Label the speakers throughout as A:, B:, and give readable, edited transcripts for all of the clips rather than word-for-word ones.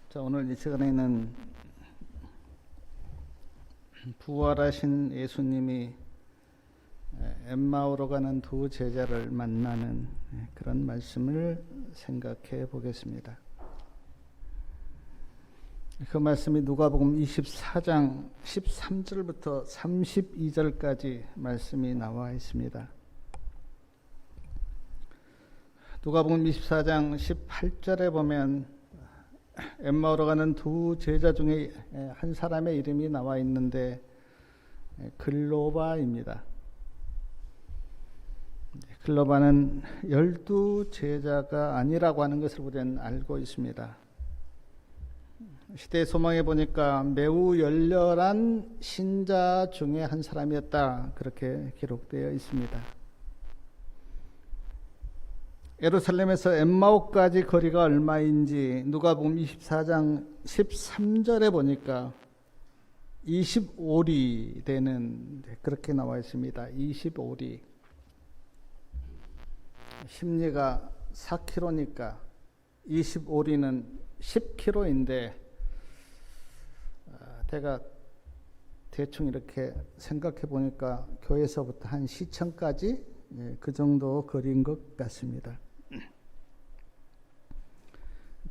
A: 자, 오늘 이 시간에는 부활하신 예수님이 엠마오로 가는 두 제자를 만나는 그런 말씀을 생각해 보겠습니다. 그 말씀이 누가복음 24장 13절부터 32절까지 말씀이 나와 있습니다. 누가복음 24장 18절에 보면 엠마오로 가는 두 제자 중에 한 사람의 이름이 나와 있는데 글로바입니다. 글로바는 12제자가 아니라고 하는 것을 우리는 알고 있습니다. 시대의 소망에 보니까 매우 열렬한 신자 중에 한 사람이었다, 그렇게 기록되어 있습니다. 예루살렘에서 엠마오까지 거리가 얼마인지 누가복음 24장 13절에 보니까 25리 되는, 그렇게 나와 있습니다. 25리. 심리가 4km니까 25리는 10km인데 제가 대충 이렇게 생각해 보니까 교회에서부터 한 시청까지 그 정도 거리인 것 같습니다.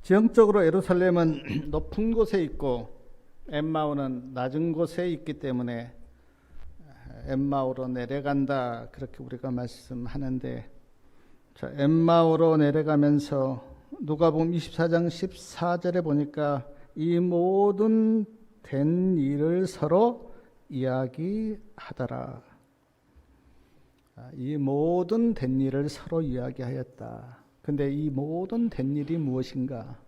A: 지형적으로 예루살렘은 높은 곳에 있고 엠마오는 낮은 곳에 있기 때문에 엠마오로 내려간다, 그렇게 우리가 말씀하는데, 자, 엠마오로 내려가면서 누가복음 24장 14절에 보니까 이 모든 된 일을 서로 이야기하더라. 이 모든 된 일을 서로 이야기하였다. 근데 이 모든 된 일이 무엇인가?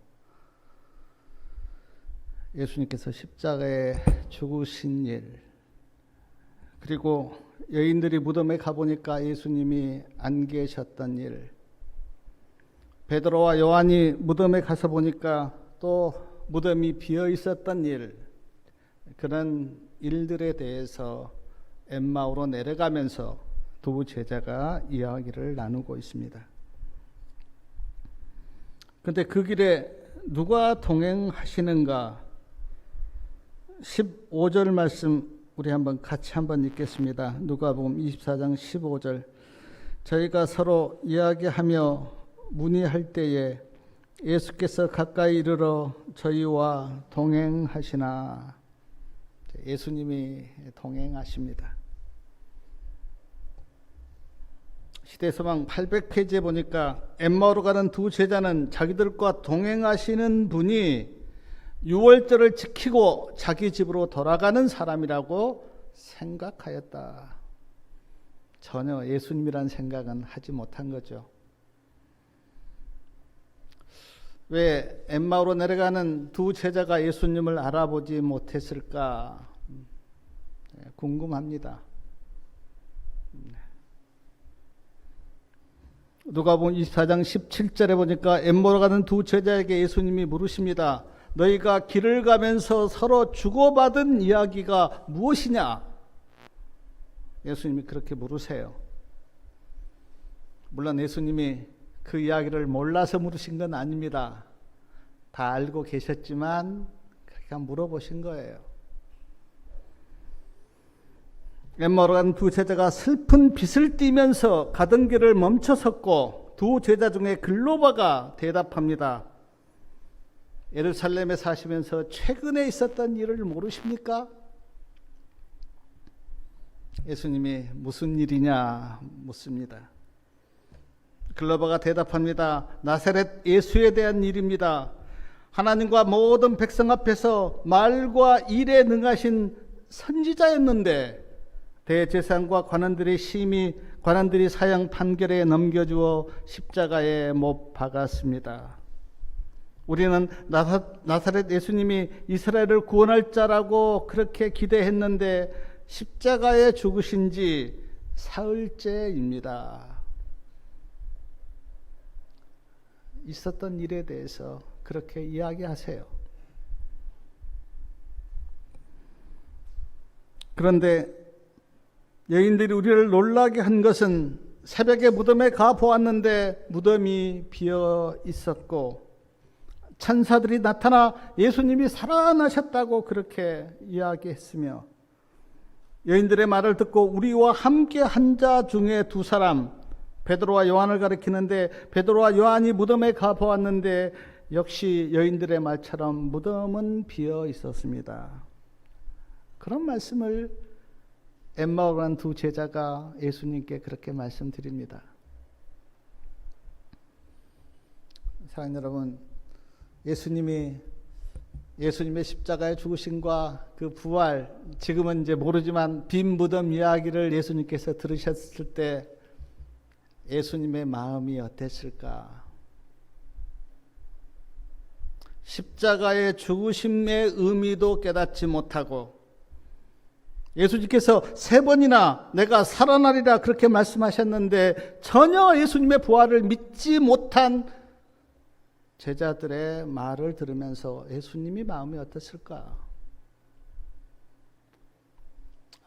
A: 예수님께서 십자가에 죽으신 일, 그리고 여인들이 무덤에 가보니까 예수님이 안 계셨던 일, 베드로와 요한이 무덤에 가서 보니까 또 무덤이 비어 있었던 일, 그런 일들에 대해서 엠마오로 내려가면서 두 제자가 이야기를 나누고 있습니다. 그런데 그 길에 누가 동행하시는가? 15절 말씀 우리 같이 한번 읽겠습니다. 누가복음 24장 15절. 저희가 서로 이야기하며 문의할 때에 예수께서 가까이 이르러 저희와 동행하시나. 예수님이 동행하십니다. 시대소망 800페이지에 보니까 엠마오로 가는 두 제자는 자기들과 동행하시는 분이 유월절을 지키고 자기 집으로 돌아가는 사람이라고 생각하였다. 전혀 예수님이란 생각은 하지 못한 거죠. 왜 엠마오로 내려가는 두 제자가 예수님을 알아보지 못했을까 궁금합니다. 누가복음 24장 17절에 보니까 엠마오로 가는 두 제자에게 예수님이 물으십니다. 너희가 길을 가면서 서로 주고받은 이야기가 무엇이냐? 예수님이 그렇게 물으세요. 물론 예수님이 그 이야기를 몰라서 물으신 건 아닙니다. 다 알고 계셨지만 그렇게 물어보신 거예요. 엠마오로 간 두 제자가 슬픈 빛을 띠면서 가던 길을 멈춰섰고 두 제자 중에 글로바가 대답합니다. 예루살렘에 사시면서 최근에 있었던 일을 모르십니까? 예수님이 무슨 일이냐 묻습니다. 글로바가 대답합니다. 나사렛 예수에 대한 일입니다. 하나님과 모든 백성 앞에서 말과 일에 능하신 선지자였는데 대제사장과 관원들이 사형 판결에 넘겨주어 십자가에 못 박았습니다. 우리는 나사렛 예수님이 이스라엘을 구원할 자라고 그렇게 기대했는데 십자가에 죽으신 지 사흘째입니다. 있었던 일에 대해서 그렇게 이야기하세요. 그런데 여인들이 우리를 놀라게 한 것은 새벽에 무덤에 가 보았는데 무덤이 비어 있었고 천사들이 나타나 예수님이 살아나셨다고 그렇게 이야기했으며, 여인들의 말을 듣고 우리와 함께 한 자 중에 두 사람, 베드로와 요한을 가리키는데, 베드로와 요한이 무덤에 가보았는데 역시 여인들의 말처럼 무덤은 비어 있었습니다. 그런 말씀을 엠마오 간 두 제자가 예수님께 그렇게 말씀드립니다. 사랑하는 여러분, 예수님의 십자가의 죽으심과 그 부활, 지금은 이제 모르지만 빈 무덤 이야기를 예수님께서 들으셨을 때 예수님의 마음이 어땠을까? 십자가의 죽으심의 의미도 깨닫지 못하고, 예수님께서 3번이나 내가 살아나리라 그렇게 말씀하셨는데 전혀 예수님의 부활을 믿지 못한 제자들의 말을 들으면서 예수님이 마음이 어땠을까?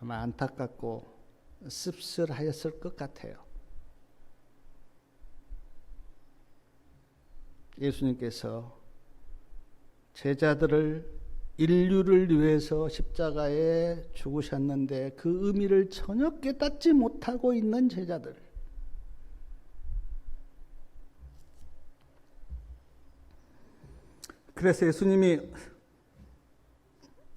A: 아마 안타깝고 씁쓸하였을 것 같아요. 예수님께서 제자들을, 인류를 위해서 십자가에 죽으셨는데 그 의미를 전혀 깨닫지 못하고 있는 제자들, 그래서 예수님이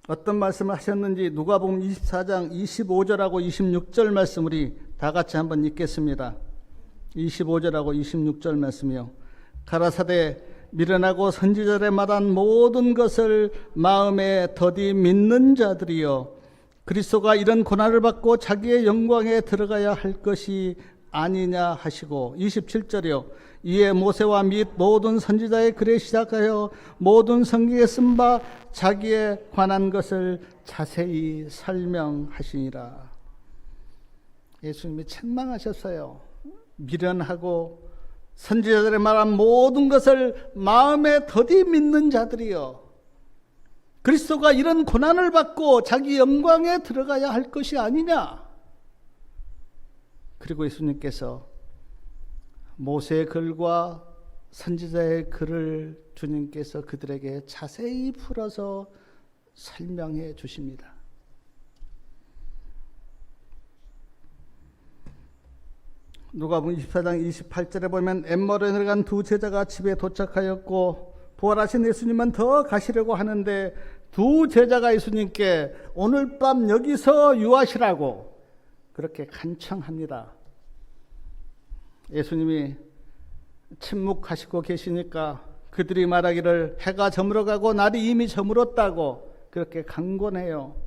A: 어떤 말씀을 하셨는지 누가복음 24장 25절하고 26절 말씀 우리 다 같이 한번 읽겠습니다. 25절하고 26절 말씀이요. 가라사대 미련하고 선지자들의 말한 모든 것을 마음에 더디 믿는 자들이여, 그리스도가 이런 고난을 받고 자기의 영광에 들어가야 할 것이 아니냐 하시고, 27절이요. 이에 모세와 및 모든 선지자의 글에 시작하여 모든 성경에 쓴 바 자기에 관한 것을 자세히 설명하시니라. 예수님이 책망하셨어요. 미련하고 선지자들의 말한 모든 것을 마음에 더디 믿는 자들이여, 그리스도가 이런 고난을 받고 자기 영광에 들어가야 할 것이 아니냐. 그리고 예수님께서 모세의 글과 선지자의 글을 주님께서 그들에게 자세히 풀어서 설명해 주십니다. 누가복음 24장 28절에 보면 엠마오로 내려간 두 제자가 집에 도착하였고 부활하신 예수님은 더 가시려고 하는데 두 제자가 예수님께 오늘 밤 여기서 유하시라고 그렇게 간청합니다. 예수님이 침묵하시고 계시니까 그들이 말하기를 해가 저물어가고 날이 이미 저물었다고 그렇게 강권해요.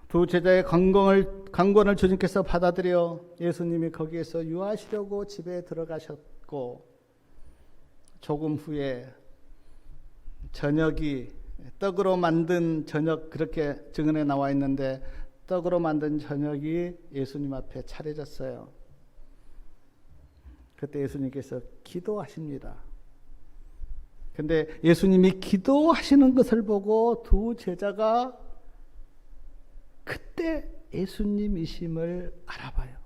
A: 두 제자의 강권을 주님께서 받아들여 예수님이 거기에서 유하시려고 집에 들어가셨고, 조금 후에 저녁이 떡으로 만든 저녁, 그렇게 증언에 나와 있는데 떡으로 만든 저녁이 예수님 앞에 차려졌어요. 그때 예수님께서 기도하십니다. 근데 예수님이 기도하시는 것을 보고 두 제자가 그때 예수님이심을 알아봐요.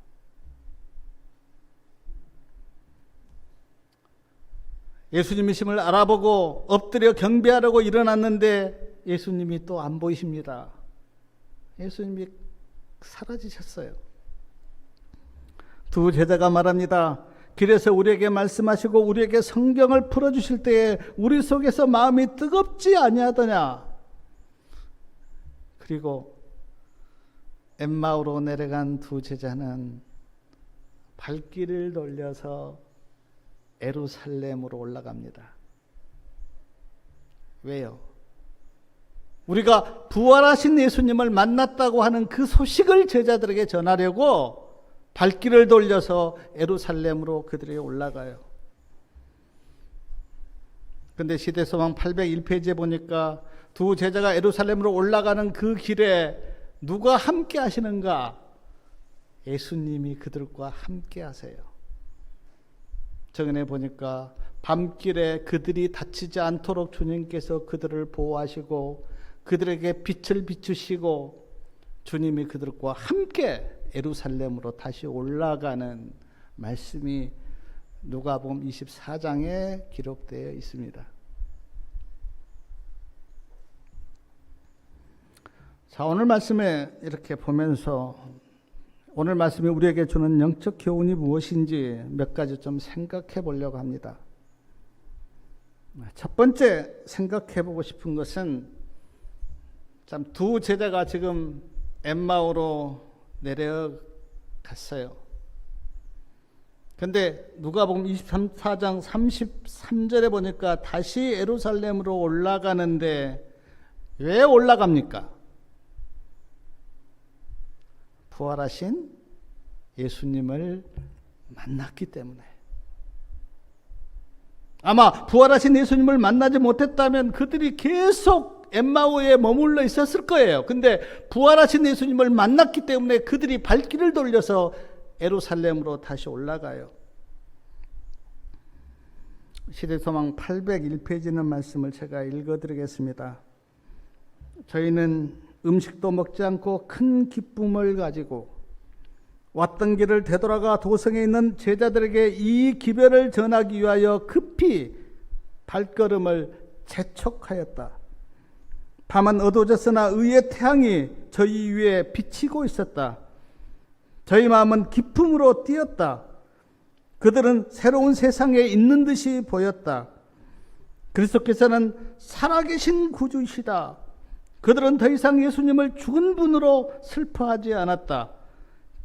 A: 예수님이심을 알아보고 엎드려 경배하려고 일어났는데 예수님이 또 안 보이십니다. 예수님이 사라지셨어요. 두 제자가 말합니다. 길에서 우리에게 말씀하시고 우리에게 성경을 풀어주실 때에 우리 속에서 마음이 뜨겁지 아니하더냐. 그리고 엠마오로 내려간 두 제자는 발길을 돌려서 예루살렘으로 올라갑니다. 왜요? 우리가 부활하신 예수님을 만났다고 하는 그 소식을 제자들에게 전하려고 발길을 돌려서 예루살렘으로 그들이 올라가요. 그런데 시대소망 801페이지에 보니까 두 제자가 예루살렘으로 올라가는 그 길에 누가 함께 하시는가? 예수님이 그들과 함께 하세요. 정연에 보니까 밤길에 그들이 다치지 않도록 주님께서 그들을 보호하시고 그들에게 빛을 비추시고 주님이 그들과 함께 예루살렘으로 다시 올라가는 말씀이 누가복음 24장에 기록되어 있습니다. 자, 오늘 말씀에 이렇게 보면서 오늘 말씀이 우리에게 주는 영적 교훈이 무엇인지 몇 가지 좀 생각해 보려고 합니다. 첫 번째 생각해 보고 싶은 것은 참 두 제자가 지금 엠마오로 내려갔어요. 근데 누가복음 24장 33절에 보니까 다시 예루살렘으로 올라가는데 왜 올라갑니까? 부활하신 예수님을 만났기 때문에. 아마 부활하신 예수님을 만나지 못했다면 그들이 계속 엠마오에 머물러 있었을 거예요. 근데 부활하신 예수님을 만났기 때문에 그들이 발길을 돌려서 예루살렘으로 다시 올라가요. 시대소망 801페이지는 말씀을 제가 읽어드리겠습니다. 저희는 음식도 먹지 않고 큰 기쁨을 가지고 왔던 길을 되돌아가 도성에 있는 제자들에게 이 기별을 전하기 위하여 급히 발걸음을 재촉하였다. 밤은 어두워졌으나 의의 태양이 저희 위에 비치고 있었다. 저희 마음은 기쁨으로 뛰었다. 그들은 새로운 세상에 있는 듯이 보였다. 그리스도께서는 살아계신 구주이시다. 그들은 더 이상 예수님을 죽은 분으로 슬퍼하지 않았다.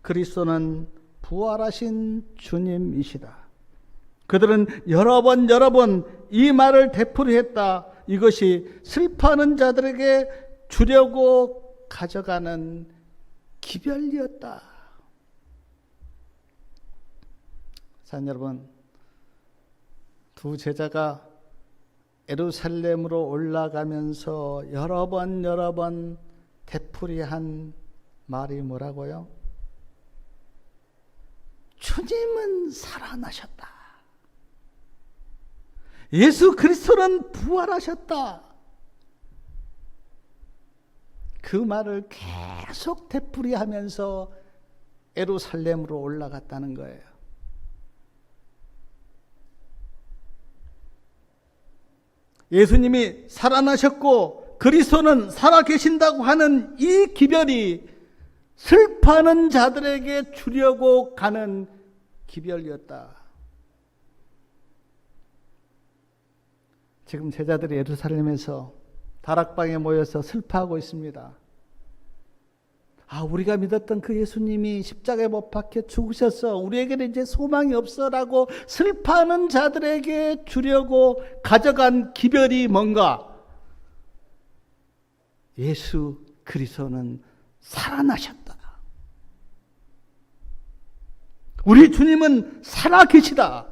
A: 그리스도는 부활하신 주님이시다. 그들은 여러 번 이 말을 되풀이했다. 이것이 슬퍼하는 자들에게 주려고 가져가는 기별이었다. 사랑하는 여러분, 두 제자가 예루살렘으로 올라가면서 여러 번 되풀이한 말이 뭐라고요? 주님은 살아나셨다. 예수 그리스도는 부활하셨다. 그 말을 계속 되풀이하면서 예루살렘으로 올라갔다는 거예요. 예수님이 살아나셨고 그리스도는 살아계신다고 하는 이 기별이 슬퍼하는 자들에게 주려고 가는 기별이었다. 지금 제자들이 예루살렘에서 다락방에 모여서 슬퍼하고 있습니다. 우리가 믿었던 그 예수님이 십자가에 못 박혀 죽으셨어. 우리에게는 이제 소망이 없어라고 슬퍼하는 자들에게 주려고 가져간 기별이 뭔가? 예수 그리스도는 살아나셨다. 우리 주님은 살아계시다.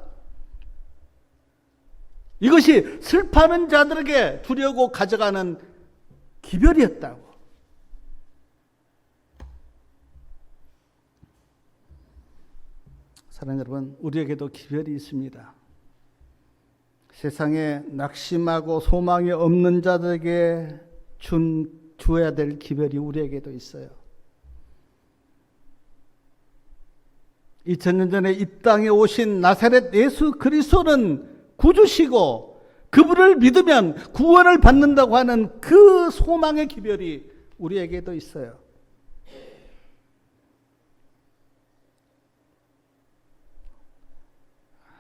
A: 이것이 슬퍼하는 자들에게 주려고 가져가는 기별이었다고. 사랑하는 여러분, 우리에게도 기별이 있습니다. 세상에 낙심하고 소망이 없는 자들에게 주어야 될 기별이 우리에게도 있어요. 2000년 전에 이 땅에 오신 나사렛 예수 그리스도는 구주시고 그분을 믿으면 구원을 받는다고 하는 그 소망의 기별이 우리에게도 있어요.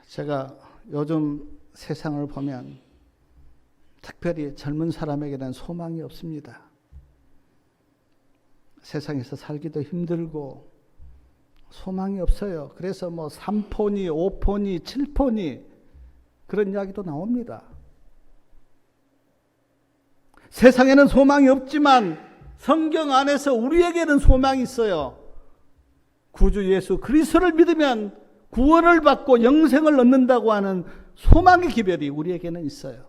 A: 제가 요즘 세상을 보면 특별히 젊은 사람에게는 소망이 없습니다. 세상에서 살기도 힘들고 소망이 없어요. 그래서 3포니, 5포니, 7포니 그런 이야기도 나옵니다. 세상에는 소망이 없지만 성경 안에서 우리에게는 소망이 있어요. 구주 예수 그리스도를 믿으면 구원을 받고 영생을 얻는다고 하는 소망의 기별이 우리에게는 있어요.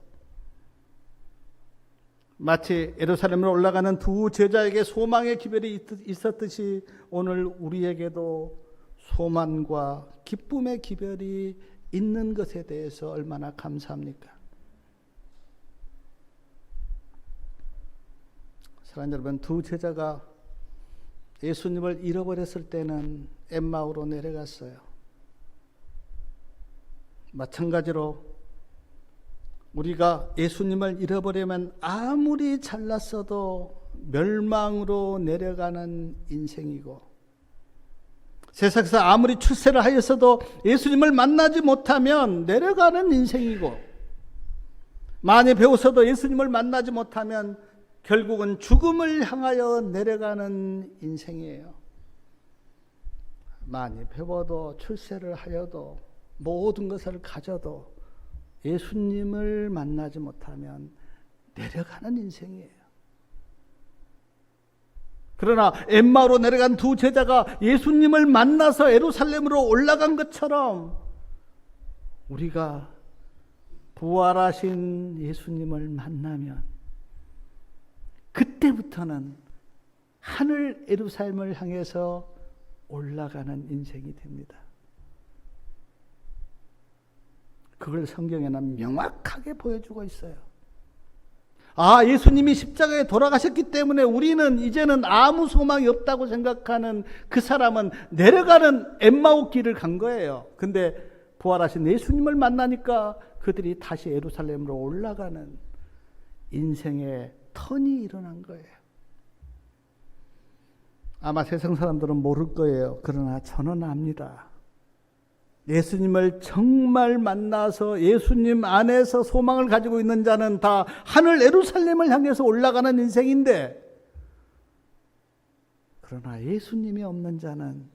A: 마치 예루살렘으로 올라가는 두 제자에게 소망의 기별이 있었듯이 오늘 우리에게도 소망과 기쁨의 기별이 있는 것에 대해서 얼마나 감사합니까? 사랑하는 여러분, 두 제자가 예수님을 잃어버렸을 때는 엠마오로 내려갔어요. 마찬가지로 우리가 예수님을 잃어버리면 아무리 잘났어도 멸망으로 내려가는 인생이고, 세상에서 아무리 출세를 하였어도 예수님을 만나지 못하면 내려가는 인생이고, 많이 배웠어도 예수님을 만나지 못하면 결국은 죽음을 향하여 내려가는 인생이에요. 많이 배워도 출세를 하여도 모든 것을 가져도 예수님을 만나지 못하면 내려가는 인생이에요. 그러나 엠마오로 내려간 두 제자가 예수님을 만나서 예루살렘으로 올라간 것처럼 우리가 부활하신 예수님을 만나면 그때부터는 하늘 예루살렘을 향해서 올라가는 인생이 됩니다. 그걸 성경에는 명확하게 보여주고 있어요. 예수님이 십자가에 돌아가셨기 때문에 우리는 이제는 아무 소망이 없다고 생각하는 그 사람은 내려가는 엠마오 길을 간 거예요. 근데 부활하신 예수님을 만나니까 그들이 다시 예루살렘으로 올라가는 인생의 턴이 일어난 거예요. 아마 세상 사람들은 모를 거예요. 그러나 저는 압니다. 예수님을 정말 만나서 예수님 안에서 소망을 가지고 있는 자는 다 하늘 예루살렘을 향해서 올라가는 인생인데, 그러나 예수님이 없는 자는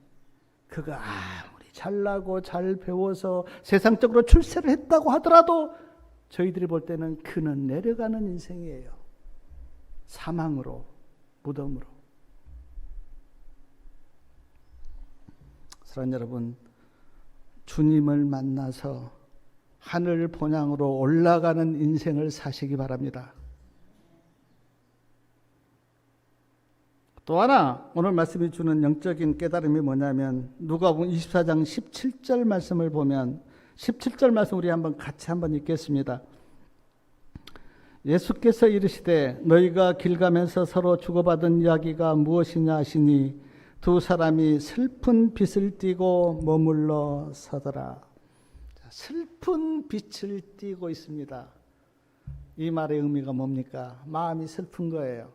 A: 그가 아무리 잘나고 잘 배워서 세상적으로 출세를 했다고 하더라도 저희들이 볼 때는 그는 내려가는 인생이에요. 사망으로, 무덤으로. 사랑하는 여러분, 주님을 만나서 하늘 본향으로 올라가는 인생을 사시기 바랍니다. 또 하나 오늘 말씀이 주는 영적인 깨달음이 뭐냐면, 누가복음 24장 17절 말씀을 보면, 17절 말씀 우리 같이 한번 읽겠습니다. 예수께서 이르시되 너희가 길 가면서 서로 주고받은 이야기가 무엇이냐 하시니 두 사람이 슬픈 빛을 띠고 머물러 서더라. 슬픈 빛을 띠고 있습니다. 이 말의 의미가 뭡니까? 마음이 슬픈 거예요.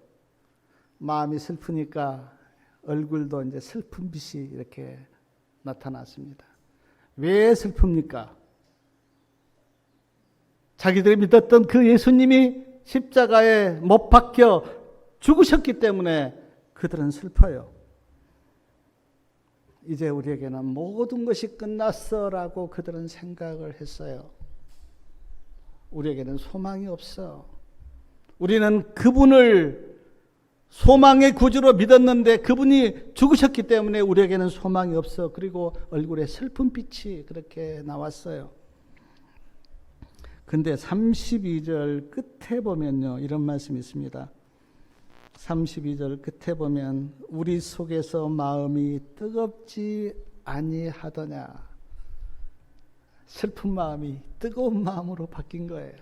A: 마음이 슬프니까 얼굴도 이제 슬픈 빛이 이렇게 나타났습니다. 왜 슬픕니까? 자기들이 믿었던 그 예수님이 십자가에 못 박혀 죽으셨기 때문에 그들은 슬퍼요. 이제 우리에게는 모든 것이 끝났어라고 그들은 생각을 했어요. 우리에게는 소망이 없어. 우리는 그분을 소망의 구주로 믿었는데 그분이 죽으셨기 때문에 우리에게는 소망이 없어. 그리고 얼굴에 슬픈 빛이 그렇게 나왔어요. 근데 32절 끝에 보면요, 이런 말씀이 있습니다. 32절 끝에 보면 우리 속에서 마음이 뜨겁지 아니하더냐. 슬픈 마음이 뜨거운 마음으로 바뀐 거예요.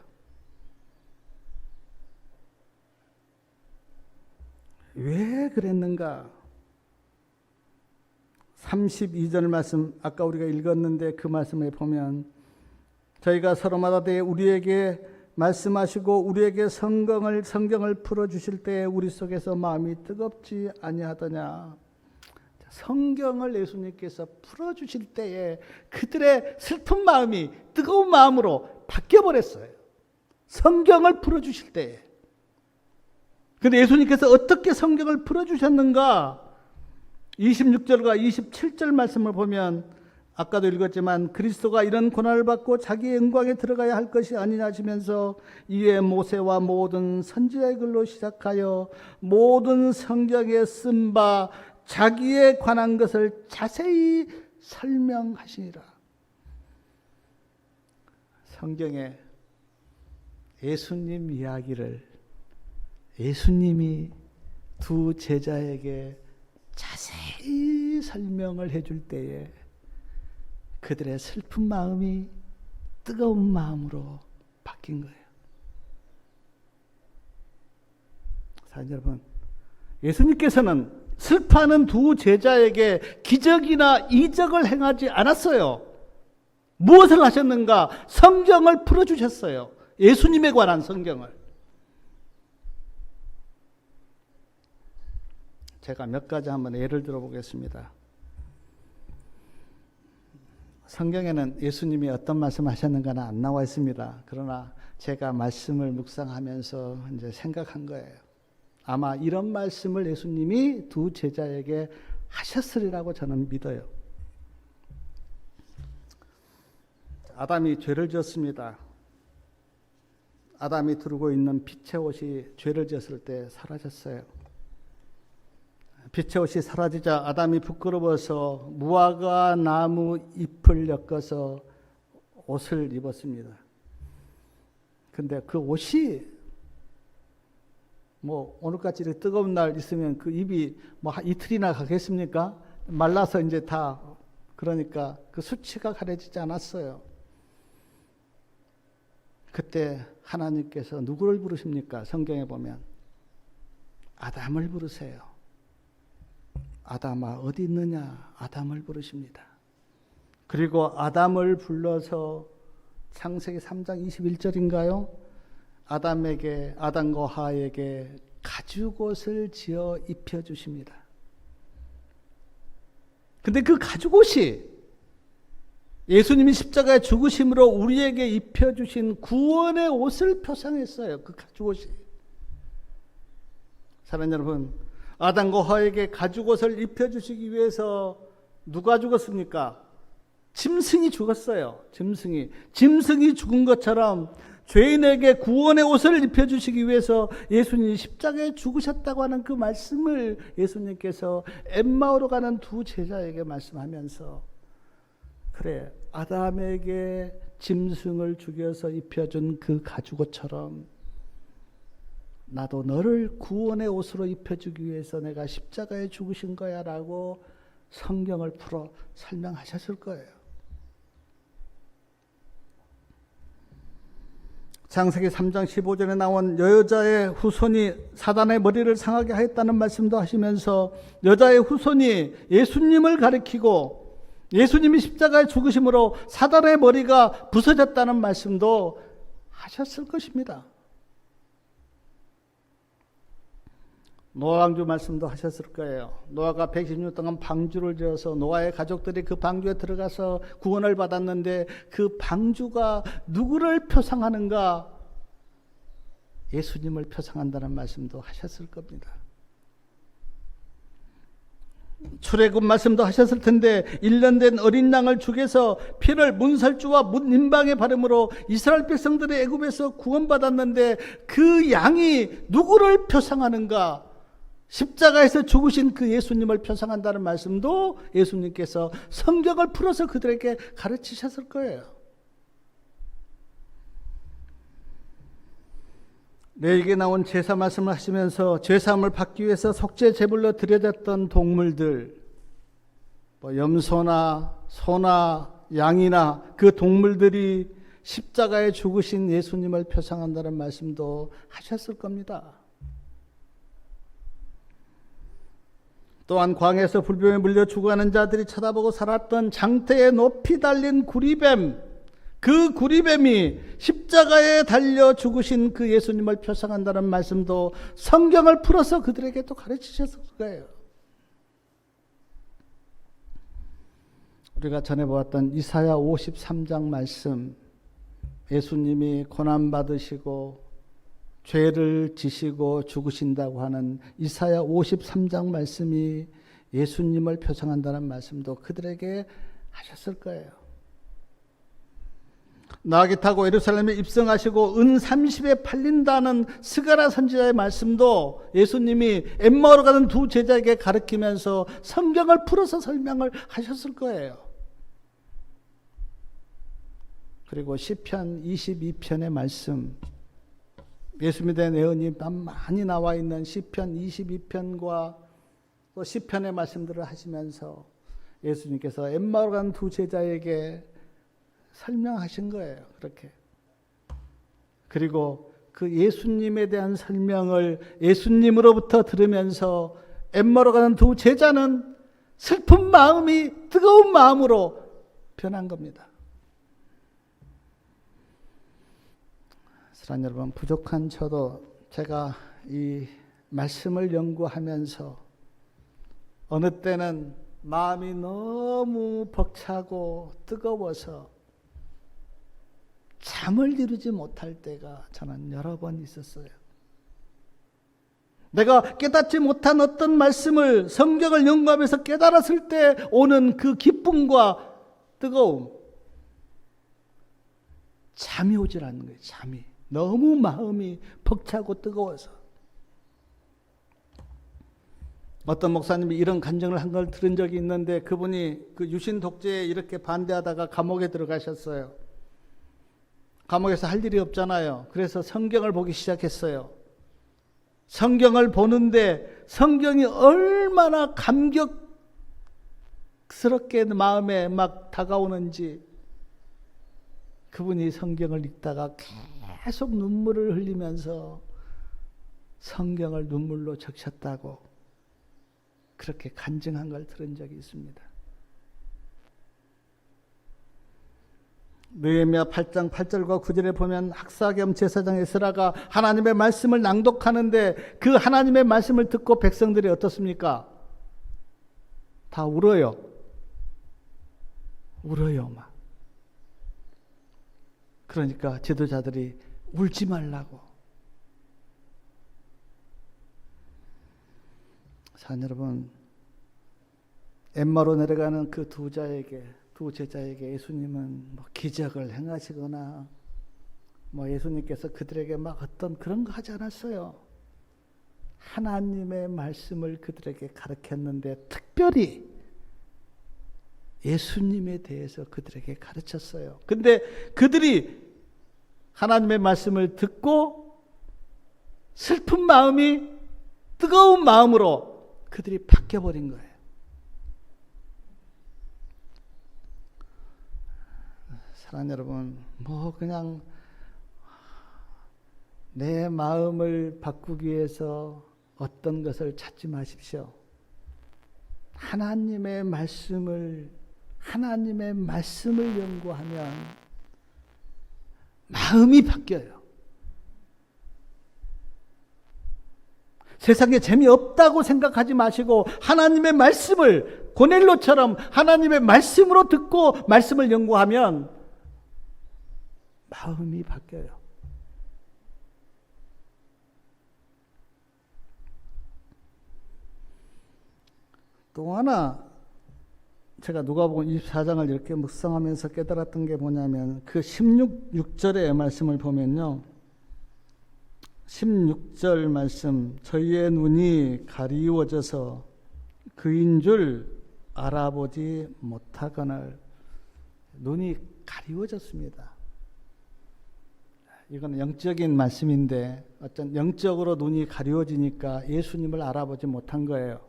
A: 왜 그랬는가? 32절 말씀 아까 우리가 읽었는데 그 말씀에 보면, 저희가 서로마다 대해 우리에게 말씀하시고 우리에게 성경을 풀어주실 때 우리 속에서 마음이 뜨겁지 아니하더냐. 성경을 예수님께서 풀어주실 때에 그들의 슬픈 마음이 뜨거운 마음으로 바뀌어버렸어요. 성경을 풀어주실 때에. 그런데 예수님께서 어떻게 성경을 풀어주셨는가? 26절과 27절 말씀을 보면 아까도 읽었지만, 그리스도가 이런 고난을 받고 자기의 영광에 들어가야 할 것이 아니냐 하시면서 이에 모세와 모든 선지자의 글로 시작하여 모든 성경에 쓴 바 자기에 관한 것을 자세히 설명하시니라. 성경에 예수님 이야기를 예수님이 두 제자에게 자세히 설명을 해줄 때에 그들의 슬픈 마음이 뜨거운 마음으로 바뀐 거예요. 사랑하는 여러분, 예수님께서는 슬퍼하는 두 제자에게 기적이나 이적을 행하지 않았어요. 무엇을 하셨는가? 성경을 풀어주셨어요. 예수님에 관한 성경을. 제가 몇 가지 한번 예를 들어 보겠습니다. 성경에는 예수님이 어떤 말씀 하셨는가는 안 나와 있습니다. 그러나 제가 말씀을 묵상하면서 이제 생각한 거예요. 아마 이런 말씀을 예수님이 두 제자에게 하셨으리라고 저는 믿어요. 아담이 죄를 지었습니다. 아담이 두르고 있는 빛의 옷이 죄를 지었을 때 사라졌어요. 빛의 옷이 사라지자 아담이 부끄러워서 무화과 나무 잎을 엮어서 옷을 입었습니다. 근데 그 옷이 뭐 오늘같이 이렇게 뜨거운 날 있으면 그 잎이 뭐 이틀이나 가겠습니까? 말라서 이제 다 그러니까 그 수치가 가려지지 않았어요. 그때 하나님께서 누구를 부르십니까? 성경에 보면 아담을 부르세요. 아담아 어디 있느냐? 아담을 부르십니다. 그리고 아담을 불러서 창세기 3장 21절인가요? 아담과 하와에게 가죽옷을 지어 입혀주십니다. 근데 그 가죽옷이 예수님이 십자가에 죽으심으로 우리에게 입혀주신 구원의 옷을 표상했어요. 그 가죽옷이. 사랑하는 여러분, 아담과 하와에게 가죽옷을 입혀주시기 위해서 누가 죽었습니까? 짐승이 죽었어요. 짐승이 죽은 것처럼 죄인에게 구원의 옷을 입혀주시기 위해서 예수님이 십자가에 죽으셨다고 하는 그 말씀을 예수님께서 엠마오로 가는 두 제자에게 말씀하면서 그래, 아담에게 짐승을 죽여서 입혀준 그 가죽옷처럼 나도 너를 구원의 옷으로 입혀주기 위해서 내가 십자가에 죽으신 거야 라고 성경을 풀어 설명하셨을 거예요. 창세기 3장 15절에 나온 여자의 후손이 사단의 머리를 상하게 하였다는 말씀도 하시면서 여자의 후손이 예수님을 가리키고 예수님이 십자가에 죽으심으로 사단의 머리가 부서졌다는 말씀도 하셨을 것입니다. 노아 방주 말씀도 하셨을 거예요. 노아가 120년 동안 방주를 지어서 노아의 가족들이 그 방주에 들어가서 구원을 받았는데 그 방주가 누구를 표상하는가? 예수님을 표상한다는 말씀도 하셨을 겁니다. 출애굽 말씀도 하셨을 텐데 1년 된 어린 양을 죽여서 피를 문설주와 문인방에 바름으로 이스라엘 백성들이 애굽에서 구원받았는데 그 양이 누구를 표상하는가? 십자가에서 죽으신 그 예수님을 표상한다는 말씀도 예수님께서 성경을 풀어서 그들에게 가르치셨을 거예요. 레위기에 나온 제사 말씀을 하시면서 제사함을 받기 위해서 속죄 제물로 드려졌던 동물들, 염소나 소나 양이나 그 동물들이 십자가에 죽으신 예수님을 표상한다는 말씀도 하셨을 겁니다. 또한 광야에서 불병에 물려 죽어가는 자들이 쳐다보고 살았던 장대에 높이 달린 구리뱀, 그 구리뱀이 십자가에 달려 죽으신 그 예수님을 표상한다는 말씀도 성경을 풀어서 그들에게 또 가르치셨을 거예요. 우리가 전에 보았던 이사야 53장 말씀, 예수님이 고난받으시고 죄를 지시고 죽으신다고 하는 이사야 53장 말씀이 예수님을 표상한다는 말씀도 그들에게 하셨을 거예요. 나귀 타고 예루살렘에 입성하시고 은 30에 팔린다는 스가랴 선지자의 말씀도 예수님이 엠마오로 가는 두 제자에게 가르치면서 성경을 풀어서 설명을 하셨을 거예요. 그리고 시편 22편의 말씀, 예수님에 대한 예언이 많이 나와 있는 시편 22편과 또 시편의 말씀들을 하시면서 예수님께서 엠마오로 가는 두 제자에게 설명하신 거예요. 그렇게. 그리고 그 예수님에 대한 설명을 예수님으로부터 들으면서 엠마오로 가는 두 제자는 슬픈 마음이 뜨거운 마음으로 변한 겁니다. 사랑하는 여러분, 부족한 저도 제가 이 말씀을 연구하면서 어느 때는 마음이 너무 벅차고 뜨거워서 잠을 이루지 못할 때가 저는 여러 번 있었어요. 내가 깨닫지 못한 어떤 말씀을 성경을 연구하면서 깨달았을 때 오는 그 기쁨과 뜨거움, 잠이 오질 않는 거예요. 잠이 너무 마음이 벅차고 뜨거워서. 어떤 목사님이 이런 간증을 한 걸 들은 적이 있는데, 그분이 그 유신 독재에 이렇게 반대하다가 감옥에 들어가셨어요. 감옥에서 할 일이 없잖아요. 그래서 성경을 보기 시작했어요. 성경을 보는데 성경이 얼마나 감격스럽게 마음에 막 다가오는지, 그분이 성경을 읽다가 계속 눈물을 흘리면서 성경을 눈물로 적셨다고 그렇게 간증한 걸 들은 적이 있습니다. 느헤미야 8장 8절과 9절에 보면 학사 겸 제사장 에스라가 하나님의 말씀을 낭독하는데 그 하나님의 말씀을 듣고 백성들이 어떻습니까? 다 울어요. 울어요 막. 그러니까 지도자들이 울지 말라고. 사랑 여러분, 엠마로 내려가는 그 두 제자에게 예수님은 뭐 기적을 행하시거나 뭐 예수님께서 그들에게 막 어떤 그런 거 하지 않았어요. 하나님의 말씀을 그들에게 가르쳤는데 특별히 예수님에 대해서 그들에게 가르쳤어요. 근데 그들이 하나님의 말씀을 듣고 슬픈 마음이 뜨거운 마음으로 그들이 바뀌어버린 거예요. 사랑하는 여러분, 뭐 그냥 내 마음을 바꾸기 위해서 어떤 것을 찾지 마십시오. 하나님의 말씀을 연구하면 마음이 바뀌어요. 세상에 재미없다고 생각하지 마시고 하나님의 말씀을 고넬로처럼 하나님의 말씀으로 듣고 말씀을 연구하면 마음이 바뀌어요. 또 하나 제가 누가복음 24장을 이렇게 묵상하면서 깨달았던 게 뭐냐면 그 16절의 말씀을 보면요. 16절 말씀, 저희의 눈이 가리워져서 그인 줄 알아보지 못하거늘. 눈이 가리워졌습니다. 이건 영적인 말씀인데 어떤 영적으로 눈이 가리워지니까 예수님을 알아보지 못한 거예요.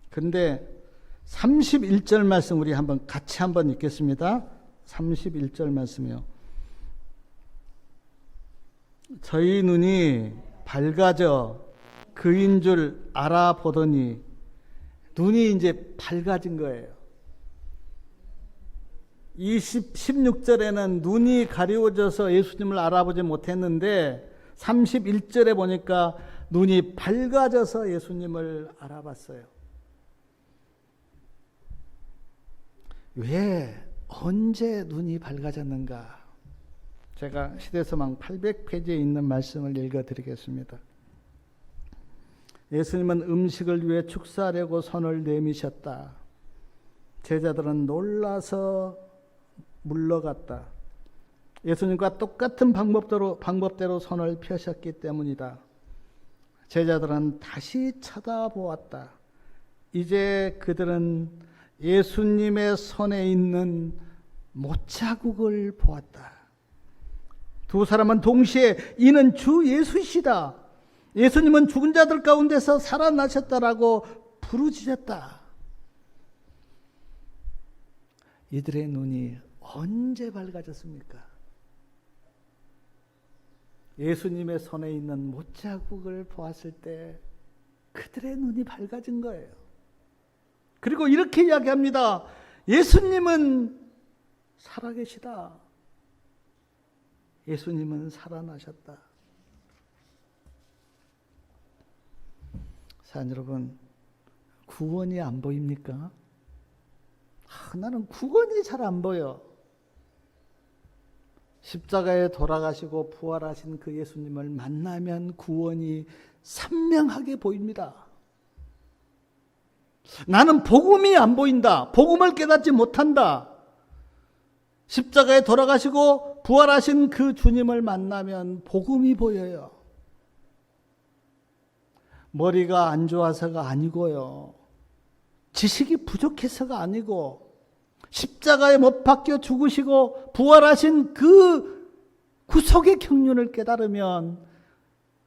A: 근데 31절 말씀 우리 같이 한번 읽겠습니다. 31절 말씀이요. 저희 눈이 밝아져 그인 줄 알아보더니. 눈이 이제 밝아진 거예요. 16절에는 눈이 가리워져서 예수님을 알아보지 못했는데 31절에 보니까 눈이 밝아져서 예수님을 알아봤어요. 왜, 언제 눈이 밝아졌는가? 제가 시대서망 800페이지에 있는 말씀을 읽어드리겠습니다. 예수님은 음식을 위해 축사하려고 손을 내미셨다. 제자들은 놀라서 물러갔다. 예수님과 똑같은 방법대로 손을 펴셨기 때문이다. 제자들은 다시 쳐다보았다. 이제 그들은 예수님의 손에 있는 못자국을 보았다. 두 사람은 동시에 이는 주 예수시다. 예수님은 죽은 자들 가운데서 살아나셨다라고 부르짖었다. 이들의 눈이 언제 밝아졌습니까? 예수님의 손에 있는 못자국을 보았을 때 그들의 눈이 밝아진 거예요. 그리고 이렇게 이야기합니다. 예수님은 살아계시다. 예수님은 살아나셨다. 사랑하는 여러분, 구원이 안 보입니까? 나는 구원이 잘 안 보여. 십자가에 돌아가시고 부활하신 그 예수님을 만나면 구원이 선명하게 보입니다. 나는 복음이 안 보인다. 복음을 깨닫지 못한다. 십자가에 돌아가시고 부활하신 그 주님을 만나면 복음이 보여요. 머리가 안 좋아서가 아니고요. 지식이 부족해서가 아니고 십자가에 못 박혀 죽으시고 부활하신 그 구속의 경륜을 깨달으면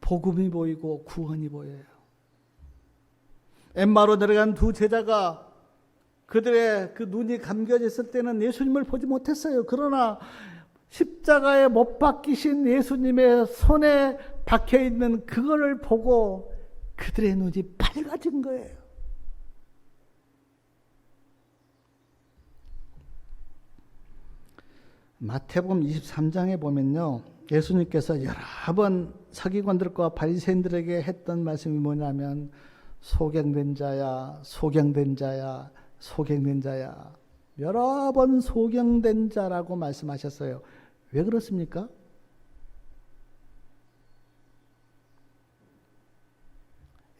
A: 복음이 보이고 구원이 보여요. 엠마로 내려간 두 제자가 그들의 그 눈이 감겨졌을 때는 예수님을 보지 못했어요. 그러나 십자가에 못 박히신 예수님의 손에 박혀 있는 그거를 보고 그들의 눈이 밝아진 거예요. 마태복음 23장에 보면요, 예수님께서 여러 번 서기관들과 바리새인들에게 했던 말씀이 뭐냐면 소경된 자야, 소경된 자야, 소경된 자야. 여러 번 소경된 자라고 말씀하셨어요. 왜 그렇습니까?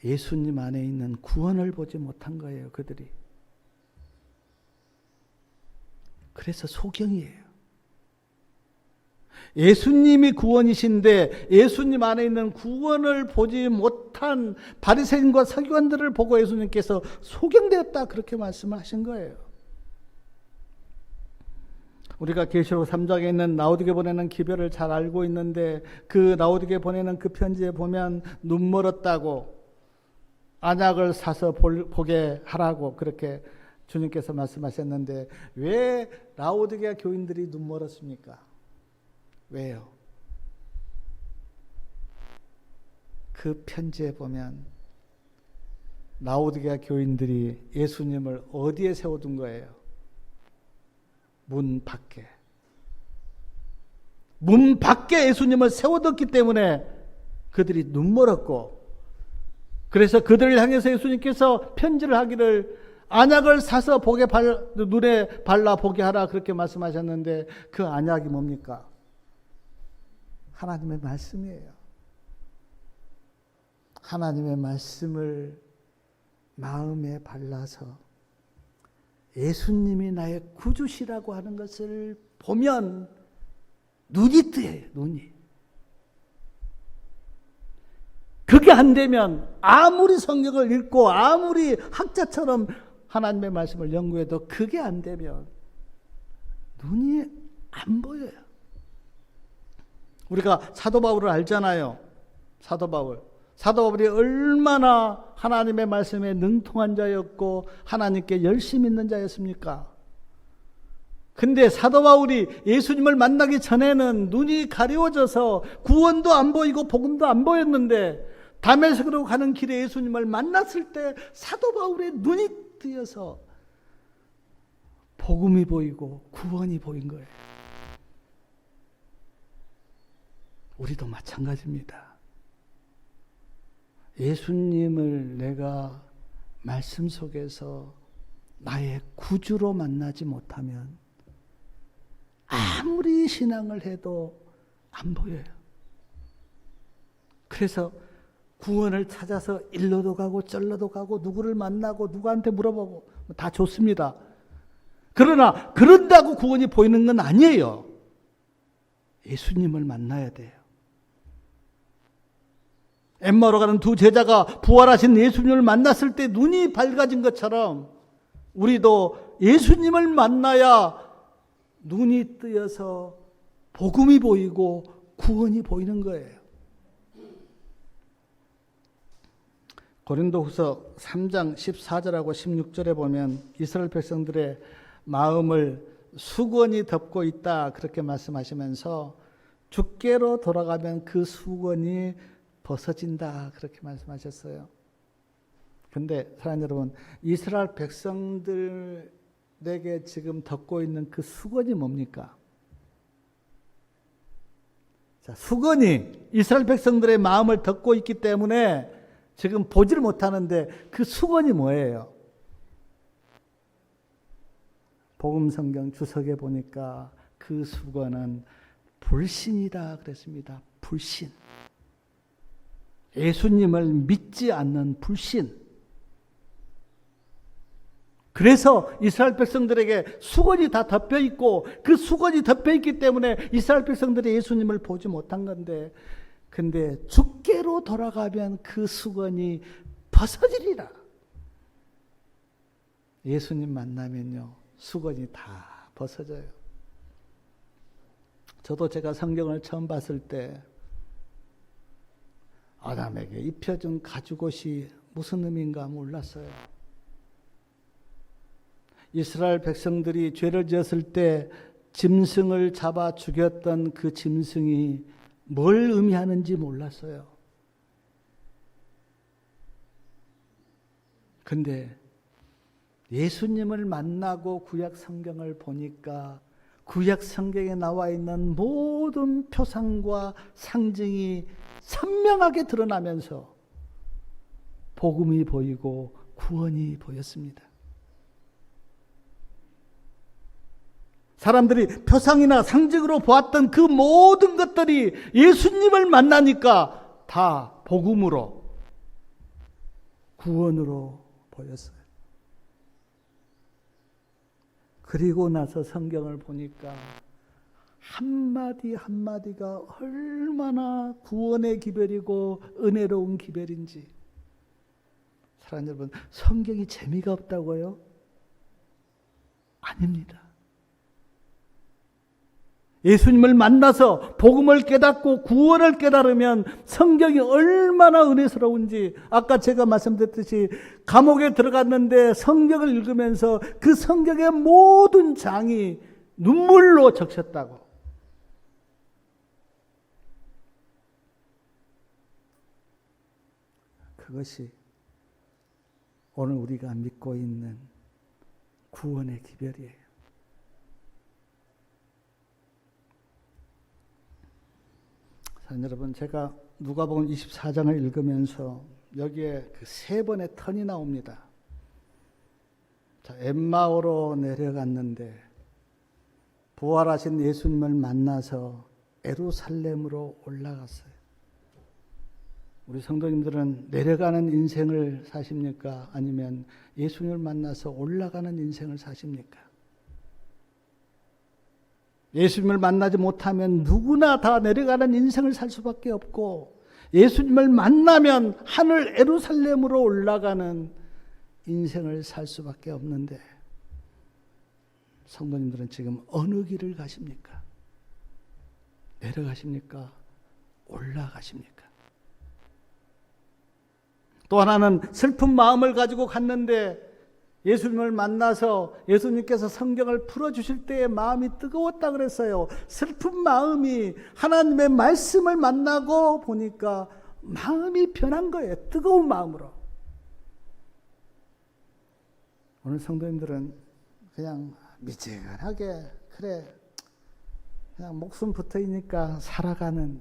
A: 예수님 안에 있는 구원을 보지 못한 거예요, 그들이. 그래서 소경이에요. 예수님이 구원이신데 예수님 안에 있는 구원을 보지 못한 바리새인과 서기관들을 보고 예수님께서 소경되었다 그렇게 말씀하신 거예요. 우리가 계시록 3장에 있는 라오디게 보내는 기별을 잘 알고 있는데 그 라오디게 보내는 그 편지에 보면 눈 멀었다고 안약을 사서 보게 하라고 그렇게 주님께서 말씀하셨는데 왜 라오디게 교인들이 눈 멀었습니까? 왜요? 그 편지에 보면 라오디게아 교인들이 예수님을 어디에 세워둔 거예요? 문 밖에. 문 밖에 예수님을 세워뒀기 때문에 그들이 눈멀었고, 그래서 그들을 향해서 예수님께서 편지를 하기를 안약을 사서 눈에 발라 보게 하라 그렇게 말씀하셨는데 그 안약이 뭡니까? 하나님의 말씀이에요. 하나님의 말씀을 마음에 발라서 예수님이 나의 구주시라고 하는 것을 보면 눈이 뜨여요. 눈이. 그게 안 되면 아무리 성경을 읽고 아무리 학자처럼 하나님의 말씀을 연구해도 그게 안 되면 눈이 안 보여요. 우리가 사도 바울을 알잖아요. 사도 바울이 얼마나 하나님의 말씀에 능통한 자였고 하나님께 열심 있는 자였습니까? 근데 사도 바울이 예수님을 만나기 전에는 눈이 가려워져서 구원도 안 보이고 복음도 안 보였는데 다메섹으로 가는 길에 예수님을 만났을 때 사도 바울의 눈이 뜨여서 복음이 보이고 구원이 보인 거예요. 우리도 마찬가지입니다. 예수님을 내가 말씀 속에서 나의 구주로 만나지 못하면 아무리 신앙을 해도 안 보여요. 그래서 구원을 찾아서 일로도 가고 쩔로도 가고 누구를 만나고 누구한테 물어보고 다 좋습니다. 그러나 그런다고 구원이 보이는 건 아니에요. 예수님을 만나야 돼요. 엠마오로 가는 두 제자가 부활하신 예수님을 만났을 때 눈이 밝아진 것처럼 우리도 예수님을 만나야 눈이 뜨여서 복음이 보이고 구원이 보이는 거예요. 고린도후서 3장 14절하고 16절에 보면 이스라엘 백성들의 마음을 수건이 덮고 있다 그렇게 말씀하시면서 주께로 돌아가면 그 수건이 벗어진다 그렇게 말씀하셨어요. 근데 사랑하는 여러분, 이스라엘 백성들에게 지금 덮고 있는 그 수건이 뭡니까? 자, 수건이 이스라엘 백성들의 마음을 덮고 있기 때문에 지금 보지를 못하는데 그 수건이 뭐예요? 복음성경 주석에 보니까 그 수건은 불신이다 그랬습니다. 불신. 예수님을 믿지 않는 불신. 그래서 이스라엘 백성들에게 수건이 다 덮여 있고 그 수건이 덮여 있기 때문에 이스라엘 백성들이 예수님을 보지 못한 건데, 근데 주께로 돌아가면 그 수건이 벗어지리라. 예수님 만나면요, 수건이 다 벗어져요. 저도 제가 성경을 처음 봤을 때 아담에게 입혀준 가죽옷이 무슨 의미인가 몰랐어요. 이스라엘 백성들이 죄를 지었을 때 짐승을 잡아 죽였던 그 짐승이 뭘 의미하는지 몰랐어요. 근데 예수님을 만나고 구약 성경을 보니까 구약 성경에 나와 있는 모든 표상과 상징이 선명하게 드러나면서 복음이 보이고 구원이 보였습니다. 사람들이 표상이나 상징으로 보았던 그 모든 것들이 예수님을 만나니까 다 복음으로, 구원으로 보였어요. 그리고 나서 성경을 보니까 한마디 한마디가 얼마나 구원의 기별이고 은혜로운 기별인지. 사랑하는 여러분, 성경이 재미가 없다고요? 아닙니다. 예수님을 만나서 복음을 깨닫고 구원을 깨달으면 성경이 얼마나 은혜스러운지, 아까 제가 말씀드렸듯이 감옥에 들어갔는데 성경을 읽으면서 그 성경의 모든 장이 눈물로 적셨다고. 그것이 오늘 우리가 믿고 있는 구원의 기별이에요. 여러분, 제가 누가복음 24장을 읽으면서 여기에 그 세 번의 턴이 나옵니다. 자, 엠마오로 내려갔는데 부활하신 예수님을 만나서 예루살렘으로 올라갔어요. 우리 성도님들은 내려가는 인생을 사십니까? 아니면 예수님을 만나서 올라가는 인생을 사십니까? 예수님을 만나지 못하면 누구나 다 내려가는 인생을 살 수밖에 없고, 예수님을 만나면 하늘 예루살렘으로 올라가는 인생을 살 수밖에 없는데, 성도님들은 지금 어느 길을 가십니까? 내려가십니까? 올라가십니까? 또 하나는 슬픈 마음을 가지고 갔는데 예수님을 만나서 예수님께서 성경을 풀어주실 때의 마음이 뜨거웠다 그랬어요. 슬픈 마음이 하나님의 말씀을 만나고 보니까 마음이 변한 거예요. 뜨거운 마음으로. 오늘 성도님들은 그냥 미지근하게, 그래, 그냥 목숨 붙어 있으니까 살아가는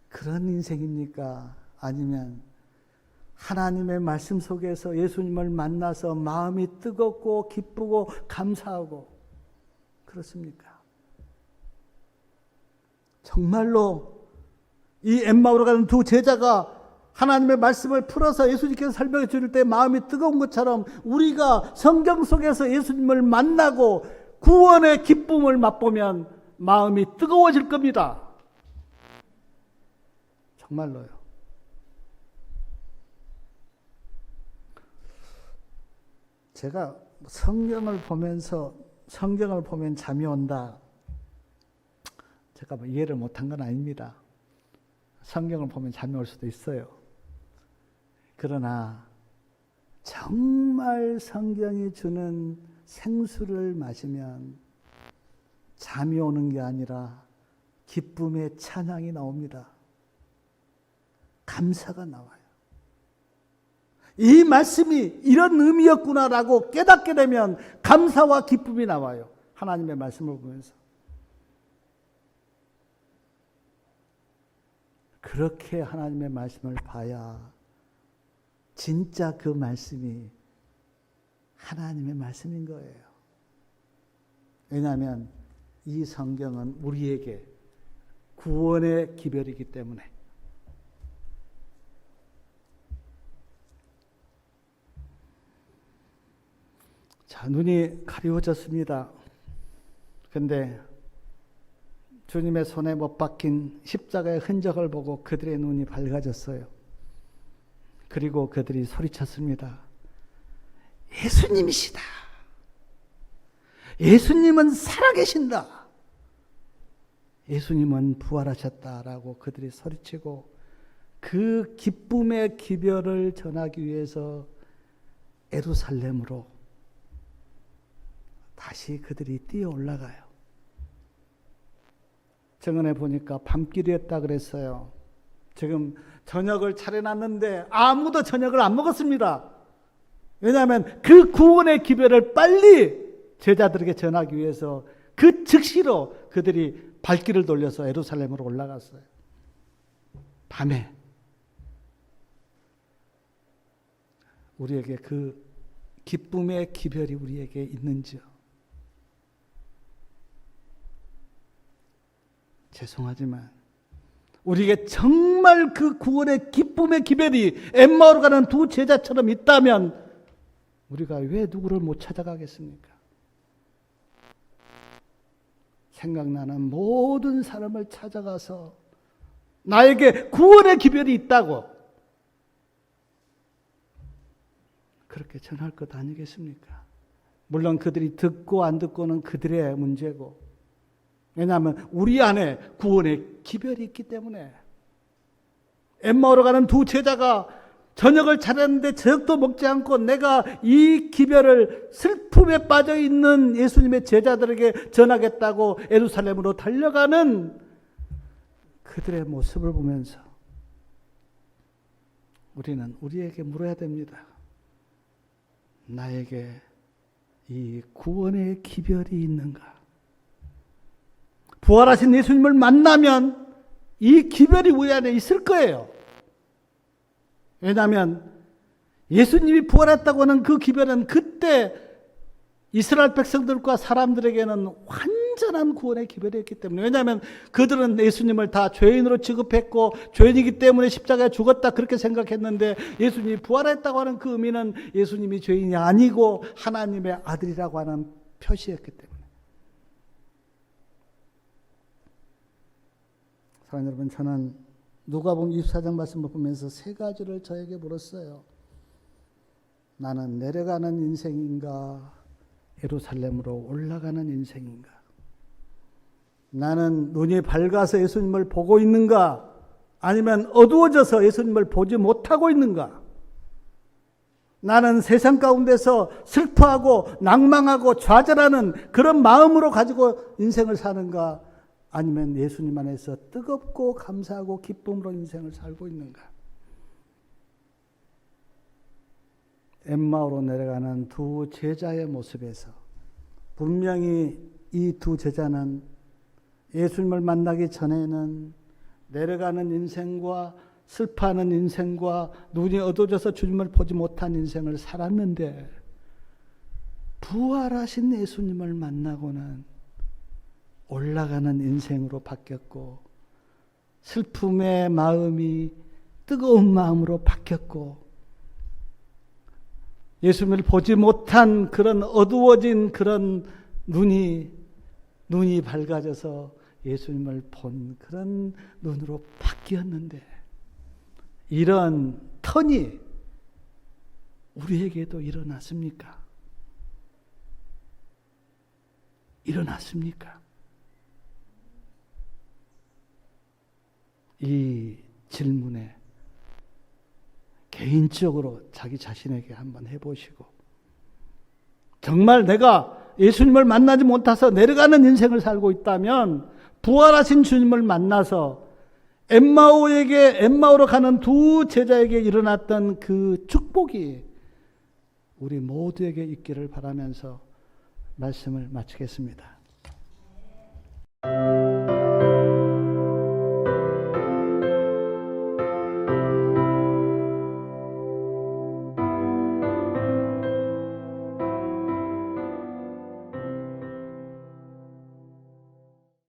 A: 그런 인생입니까? 아니면 하나님의 말씀 속에서 예수님을 만나서 마음이 뜨겁고 기쁘고 감사하고 그렇습니까? 정말로 이 엠마오로 가는 두 제자가 하나님의 말씀을 풀어서 예수님께서 설명해 줄 때 마음이 뜨거운 것처럼 우리가 성경 속에서 예수님을 만나고 구원의 기쁨을 맛보면 마음이 뜨거워질 겁니다. 정말로요. 제가 성경을 보면 잠이 온다. 제가 이해를 못한 건 아닙니다. 성경을 보면 잠이 올 수도 있어요. 그러나 정말 성경이 주는 생수를 마시면 잠이 오는 게 아니라 기쁨의 찬양이 나옵니다. 감사가 나와요. 이 말씀이 이런 의미였구나라고 깨닫게 되면 감사와 기쁨이 나와요. 하나님의 말씀을 보면서. 그렇게 하나님의 말씀을 봐야 진짜 그 말씀이 하나님의 말씀인 거예요. 왜냐하면 이 성경은 우리에게 구원의 기별이기 때문에. 자, 눈이 가려워졌습니다. 근데 주님의 손에 못 박힌 십자가의 흔적을 보고 그들의 눈이 밝아졌어요. 그리고 그들이 소리쳤습니다. 예수님이시다. 예수님은 살아계신다. 예수님은 부활하셨다라고 그들이 소리치고 그 기쁨의 기별을 전하기 위해서 예루살렘으로 다시 그들이 뛰어 올라가요. 정언에 보니까 밤길이었다 그랬어요. 지금 저녁을 차려놨는데 아무도 저녁을 안 먹었습니다. 왜냐하면 그 구원의 기별을 빨리 제자들에게 전하기 위해서 그 즉시로 그들이 발길을 돌려서 예루살렘으로 올라갔어요. 밤에 우리에게 그 기쁨의 기별이 우리에게 있는지요? 죄송하지만 우리에게 정말 그 구원의 기쁨의 기별이 엠마오로 가는 두 제자처럼 있다면 우리가 왜 누구를 못 찾아가겠습니까? 생각나는 모든 사람을 찾아가서 나에게 구원의 기별이 있다고 그렇게 전할 것 아니겠습니까? 물론 그들이 듣고 안 듣고는 그들의 문제고, 왜냐하면 우리 안에 구원의 기별이 있기 때문에. 엠마오로 가는 두 제자가 저녁을 차렸는데 저녁도 먹지 않고 내가 이 기별을 슬픔에 빠져 있는 예수님의 제자들에게 전하겠다고 예루살렘으로 달려가는 그들의 모습을 보면서 우리는 우리에게 물어야 됩니다. 나에게 이 구원의 기별이 있는가? 부활하신 예수님을 만나면 이 기별이 우리 안에 있을 거예요. 왜냐하면 예수님이 부활했다고 하는 그 기별은 그때 이스라엘 백성들과 사람들에게는 완전한 구원의 기별이었기 때문에, 왜냐하면 그들은 예수님을 다 죄인으로 취급했고 죄인이기 때문에 십자가에 죽었다 그렇게 생각했는데, 예수님이 부활했다고 하는 그 의미는 예수님이 죄인이 아니고 하나님의 아들이라고 하는 표시였기 때문에. 사랑하는 여러분, 저는 누가복음 24장 말씀을 보면서 세 가지를 저에게 물었어요. 나는 내려가는 인생인가, 예루살렘으로 올라가는 인생인가? 나는 눈이 밝아서 예수님을 보고 있는가? 아니면 어두워져서 예수님을 보지 못하고 있는가? 나는 세상 가운데서 슬퍼하고 낭망하고 좌절하는 그런 마음으로 가지고 인생을 사는가? 아니면 예수님 안에서 뜨겁고 감사하고 기쁨으로 인생을 살고 있는가? 엠마오로 내려가는 두 제자의 모습에서 분명히 이 두 제자는 예수님을 만나기 전에는 내려가는 인생과 슬퍼하는 인생과 눈이 어두워져서 주님을 보지 못한 인생을 살았는데, 부활하신 예수님을 만나고는 올라가는 인생으로 바뀌었고, 슬픔의 마음이 뜨거운 마음으로 바뀌었고, 예수님을 보지 못한 그런 어두워진 그런 눈이 밝아져서 예수님을 본 그런 눈으로 바뀌었는데, 이런 턴이 우리에게도 일어났습니까? 일어났습니까? 이 질문에 개인적으로 자기 자신에게 한번 해보시고, 정말 내가 예수님을 만나지 못해서 내려가는 인생을 살고 있다면, 부활하신 주님을 만나서 엠마오로 가는 두 제자에게 일어났던 그 축복이 우리 모두에게 있기를 바라면서 말씀을 마치겠습니다.